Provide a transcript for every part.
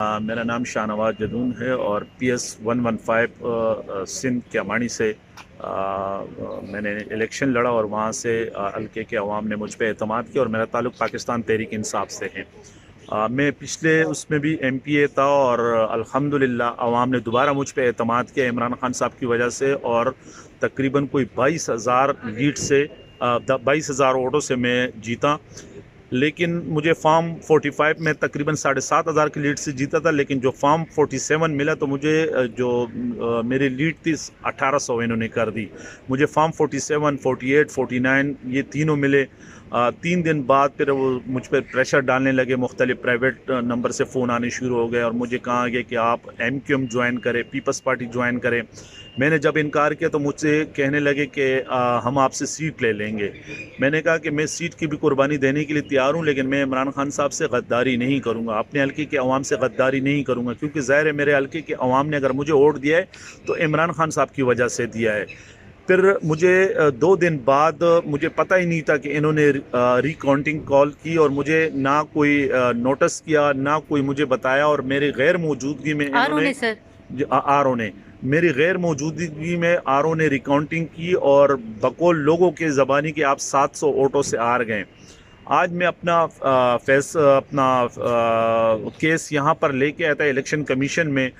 मेरा नाम शाहनवाज जदून है और PS 115 सिंध क्यामानी से मैंने इलेक्शन लड़ा और वहाँ से हल्के के अवाम ने मुझ पे एतमाद किया और मेरा ताल्लुक़ पाकिस्तान तहरीक इंसाफ से है। मैं पिछले उसमें भी MPA था और अल्हम्दुलिल्लाह अवाम ने दोबारा मुझ पे एतमाद किया इमरान खान साहब की वजह से और तकरीबन कोई 22,000 लीड से 22,000 वोटों से मैं जीता। लेकिन मुझे फॉर्म 45 में तकरीबन 7,500 की लीड से जीता था, लेकिन जो फॉर्म 47 मिला तो मुझे मेरी लीड थी 1,800 इन्होंने कर दी। मुझे फॉर्म 47, 48, 49 ये तीनों मिले। 3 दिन बाद फिर वो मुझ पर प्रेशर डालने लगे, मुख्तलिफ प्राइवेट नंबर से फ़ोन आने शुरू हो गए और मुझे कहा गया कि आप MQM ज्वाइन करें, पीपल्स पार्टी ज्वाइन करें। मैंने जब इनकार किया तो मुझसे कहने लगे कि हम आपसे सीट ले लेंगे। मैंने कहा कि मैं सीट की भी कुर्बानी देने के लिए तैयार हूँ, लेकिन मैं इमरान खान साहब से गद्दारी नहीं करूँगा, अपने हल्के के अवाम से गद्दारी नहीं करूँगा, क्योंकि ज़ाहिर है मेरे हल्के के अवाम ने अगर मुझे वोट दिया है तो इमरान खान साहब की वजह से दिया है। फिर मुझे 2 दिन बाद मुझे पता ही नहीं था कि इन्होंने रिकाउंटिंग कॉल की और मुझे ना कोई नोटिस किया, ना कोई मुझे बताया और मेरी गैर मौजूदगी में इन्होंने RO ने मेरी गैर मौजूदगी में RO ने रिकाउंटिंग की और बकौल लोगों के ज़बानी के आप 700 वोटों से हार गए। आज मैं अपना केस यहाँ पर लेके आया था इलेक्शन कमीशन में।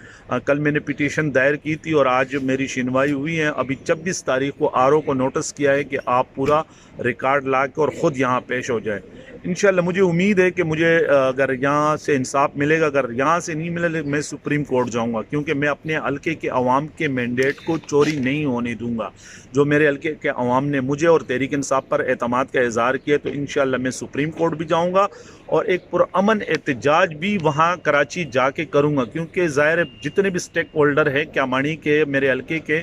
कल मैंने पिटीशन दायर की थी और आज मेरी सुनवाई हुई है। अभी 26 तारीख को RO को नोटिस किया है कि आप पूरा रिकॉर्ड ला के और ख़ुद यहाँ पेश हो जाए। इंशाल्लाह मुझे उम्मीद है कि मुझे अगर यहाँ से इंसाफ मिलेगा, अगर यहाँ से नहीं मिले मैं सुप्रीम कोर्ट जाऊँगा, क्योंकि मैं अपने हल्के के अवाम के मैंडेट को चोरी नहीं होने दूँगा। जो मेरे हल्के के अवाम ने मुझे और तहरीक इंसाफ पर एतमाद का इज़हार किया तो इंशाल्लाह मैं सुप्रीम कोर्ट भी जाऊँगा और एक पुरअमन एहतजाज भी वहाँ कराची जाके करूँगा, क्योंकि ज़ाहिर जितने भी स्टेक होल्डर हैं क्यामानी के, मेरे हल्के के,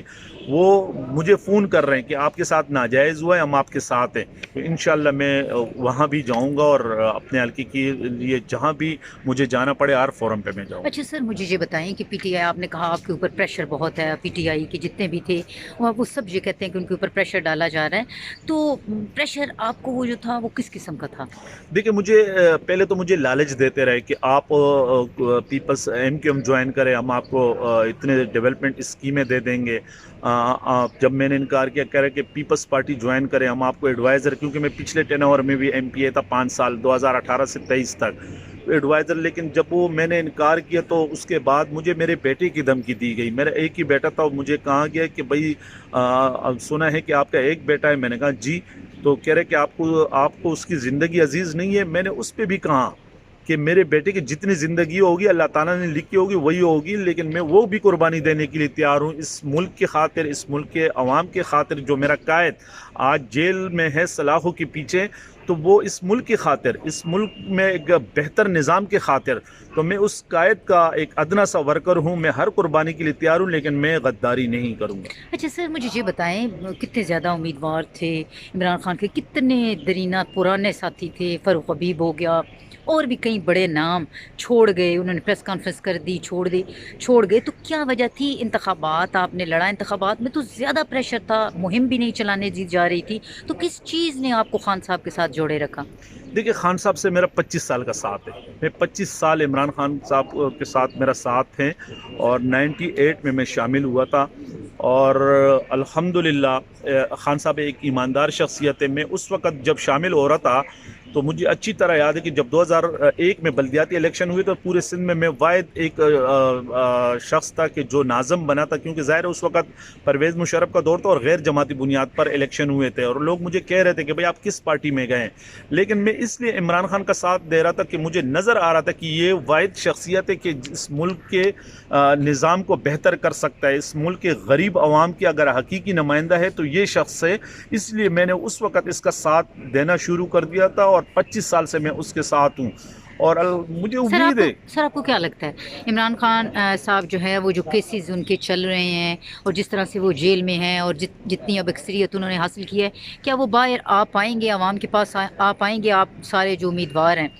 वो मुझे फ़ोन कर रहे हैं कि आपके साथ नाजायज़ हुआ है, हम आपके साथ हैं। तो इंशाल्लाह मैं वहाँ भी जाऊँगा और अपने हल्के के लिए जहाँ भी मुझे जाना पड़े हर फोरम पे मैं जाऊँगा। अच्छा सर, मुझे ये बताएं कि PTI, आपने कहा आपके ऊपर प्रेशर बहुत है, PTI के जितने भी थे वो सब ये कहते हैं कि उनके ऊपर प्रेशर डाला जा रहा है, तो प्रेशर आपको वो जो था वो किस किस्म का था? देखिए, मुझे पहले तो मुझे लालच देते रहे कि आप पीपल्स MQM ज्वाइन करें, हम आपको इतने डेवलपमेंट स्कीमें दे देंगे। जब मैंने इनकार किया, कह रहे कि पीपल्स पार्टी ज्वाइन करें, हम आपको एडवाइज़र, क्योंकि मैं पिछले टेनओवर में भी MPA था 5 साल 2018 से 23 तक एडवाइज़र। लेकिन जब वो मैंने इनकार किया तो उसके बाद मुझे मेरे बेटे की धमकी दी गई। मेरा एक ही बेटा था, मुझे कहा गया कि भाई सुना है कि आपका एक बेटा है। मैंने कहा जी। तो कह रहे कि आपको उसकी ज़िंदगी अजीज़ नहीं है। मैंने उस पर भी कहा कि मेरे बेटे की जितनी ज़िंदगी होगी अल्लाह ताला ने लिखी होगी वही होगी, लेकिन मैं वो भी कुर्बानी देने के लिए तैयार हूँ इस मुल्क की खातिर, इस मुल्क के अवाम के खातिर। जो मेरा कायद आज जेल में है सलाखों के पीछे, तो वो इस मुल्क की खातिर, इस मुल्क में एक बेहतर निज़ाम के खातिर, तो मैं उस कायद का एक अदना सा वर्कर हूँ। मैं हर कुर्बानी के लिए तैयार हूँ, लेकिन मैं गद्दारी नहीं करूँगा। अच्छा सर, मुझे ये बताएं, कितने ज़्यादा उम्मीदवार थे इमरान खान के, कितने दरीना पुराने साथी थे, फ़ारूक हबीब हो गया और भी कई बड़े नाम छोड़ गए, उन्होंने प्रेस कॉन्फ्रेंस कर दी, छोड़ गए, तो क्या वजह थी? इंतखाबात आपने लड़ा, इंतखाबात में तो ज़्यादा प्रेशर था, मुहिम भी नहीं चलाने दी जा रही थी, तो किस चीज़ ने आपको खान साहब के साथ जोड़े रखा? देखिए, खान साहब से मेरा 25 साल का साथ है। मैं 25 साल इमरान खान साहब के साथ मेरा साथ है और 98 में मैं शामिल हुआ था और अल्हम्दुलिल्लाह खान साहब एक ईमानदार शख्सियत है। मैं उस वक़्त जब शामिल हो रहा था तो मुझे अच्छी तरह याद है कि जब 2001 में बल्दियाती इलेक्शन हुए तो पूरे सिंध में मैं वाहिद एक शख्स था कि जो नाज़म बना था, क्योंकि ज़ाहिर है उस वक़्त परवेज़ मुशर्रफ का दौर था और गैर जमाती बुनियाद पर इलेक्शन हुए थे और लोग मुझे कह रहे थे कि भाई आप किस पार्टी में गए। लेकिन मैं इसलिए इमरान खान का साथ दे रहा था कि मुझे नज़र आ रहा था कि ये वाहिद शख्सियत है कि इस मुल्क के निज़ाम को बेहतर कर सकता है, इस मुल्क के गरीब आवाम की अगर हकीकी नुमाइंदा है तो ये शख्स है। इसलिए मैंने उस वक़्त इसका साथ देना शुरू कर दिया था और 25 साल से मैं उसके साथ हूँ और मुझे उम्मीद है। सर आपको क्या लगता है, इमरान खान साहब जो है, वो जो केसेस उनके चल रहे हैं और जिस तरह से वो जेल में हैं और जितनी अब अक्सरियत उन्होंने हासिल की है, क्या वो बाहर आ पाएंगे, आवाम के पास आ पाएंगे? आप सारे जो उम्मीदवार हैं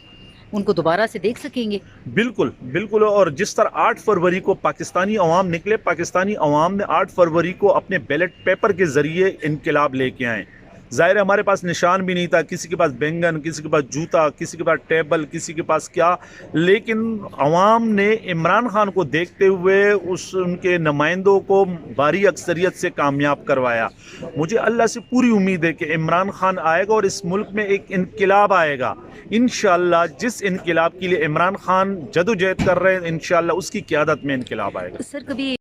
उनको दोबारा से देख सकेंगे? बिल्कुल बिल्कुल। और जिस तरह 8 फरवरी को पाकिस्तानी अवाम निकले, पाकिस्तानी अवाम ने 8 फरवरी को अपने बैलेट पेपर के ज़रिए इनकलाब लेके आए। ظاہر ہے ہمارے پاس نشان بھی نہیں تھا، کسی کے پاس بینگن، کسی کے پاس جوتا، کسی کے پاس ٹیبل، کسی کے پاس کیا، لیکن عوام نے عمران خان کو دیکھتے ہوئے ان کے نمائندوں کو بھاری اکثریت سے کامیاب کروایا۔ مجھے اللہ سے پوری امید ہے کہ عمران خان آئے گا اور اس ملک میں ایک انقلاب آئے گا انشاءاللہ۔ جس انقلاب کے لیے عمران خان جدوجہد کر رہے ہیں انشاءاللہ اس کی قیادت میں انقلاب آئے گا۔ سر کبھی